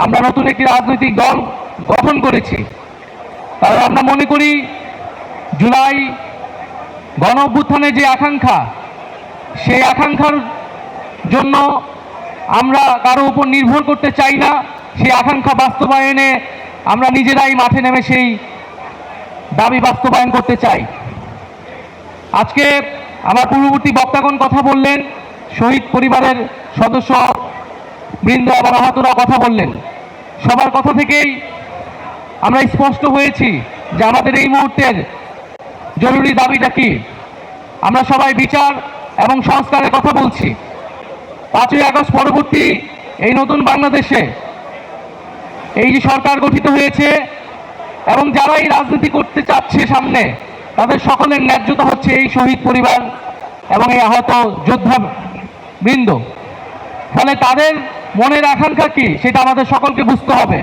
আমরা নতুন একটি রাজনৈতিক দল গঠন করেছি। কারণ আমরা মনে করি জুলাই গণ অভ্যুত্থানের যে আকাঙ্ক্ষা, সেই আকাঙ্ক্ষার জন্য আমরা কারো উপর নির্ভর করতে চাই না। সেই আকাঙ্ক্ষা বাস্তবায়নে আমরা নিজেরাই মাঠে নেমে সেই দাবি বাস্তবায়ন করতে চাই। আজকে আমার পূর্ববর্তী বক্তাগণ কথা বললেন, শহীদ পরিবারের সদস্য বৃন্দ এবং আহতরা কথা বললেন। সবার কথা থেকেই আমরা স্পষ্ট হয়েছি যে আমাদের এই মুহূর্তের জরুরি দাবিটা কি। আমরা সবাই বিচার এবং সংস্কারের কথা বলছি। 5ই আগস্ট পরবর্তী এই নতুন বাংলাদেশে এই যে সরকার গঠিত হয়েছে এবং যারা এই রাজনীতি করতে চাচ্ছে সামনে, তাদের সকলের ন্যায্যতা হচ্ছে এই শহীদ পরিবার এবং এই আহত যোদ্ধা বৃন্দ। ফলে তাদের মনের আকাঙ্ক্ষা কি সেটা আমাদের সকলকে বুঝতে হবে।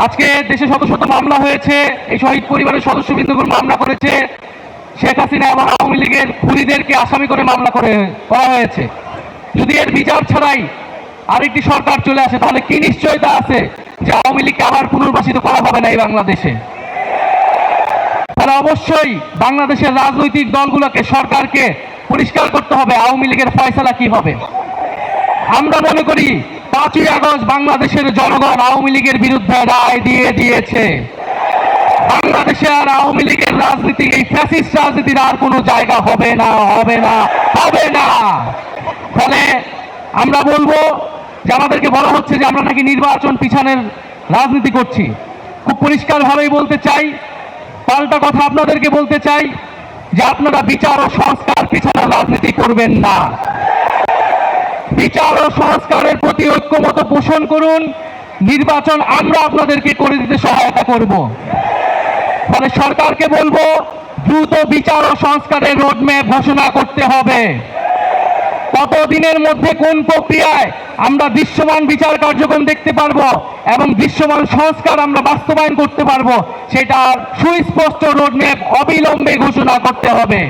আজকে দেশে শত শত মামলা হয়েছে, এই শহীদ পরিবারের সদস্যবৃন্দগুলো মামলা করেছে, শেখ হাসিনা এবং আওয়ামী লীগের খুনিদেরকে আসামি করে মামলা করা হয়েছে। যদি এর বিচার ছাড়াই আরেকটি সরকার চলে আসে, তাহলে কি নিশ্চয়তা আছে যে আওয়ামী লীগকে আবার পুনর্বাসিত করা হবে না এই বাংলাদেশে? তাহলে অবশ্যই বাংলাদেশের রাজনৈতিক দলগুলোকে, সরকারকে পরিষ্কার করতে হবে আওয়ামী লীগের ফয়সালা কি হবে। আমরা মনে করি 5ই আগস্ট বাংলাদেশের জনগণ আওয়ামী লীগের বিরুদ্ধে রায় দিয়ে দিয়েছে। বাংলাদেশে আর আওয়ামী লীগের রাজনীতি, এই ফ্যাসিস্ট রাজনীতির আর কোনো জায়গা হবে না, হবে না, হবে না। ফলে আমরা বলবো যে আমাদেরকে বলা হচ্ছে যে আমরা নাকি নির্বাচন পিছানোর রাজনীতি করছি। খুব পরিষ্কারভাবেই বলতে চাই, পাল্টা কথা আপনাদেরকে বলতে চাই যে আপনারা বিচার ও সংস্কার পিছানোর রাজনীতি করবেন না। বিচার ও সংস্কারের প্রতি ঐক্যমত পোষণ করুন। নির্বাচন আমরা আপনাদেরকে করে দিতে সহায়তা করব। ফলে সরকারকে বলবো দ্রুত বিচার ও সংস্কারের রোডম্যাপ ঘোষণা করতে হবে। কতদিনের মধ্যে কোন প্রক্রিয়ায় আমরা দৃশ্যমান বিচার কার্যক্রম দেখতে পারবো এবং দৃশ্যমান সংস্কার আমরা বাস্তবায়ন করতে পারবো, সেটার সুস্পষ্ট রোডম্যাপ অবিলম্বে ঘোষণা করতে হবে।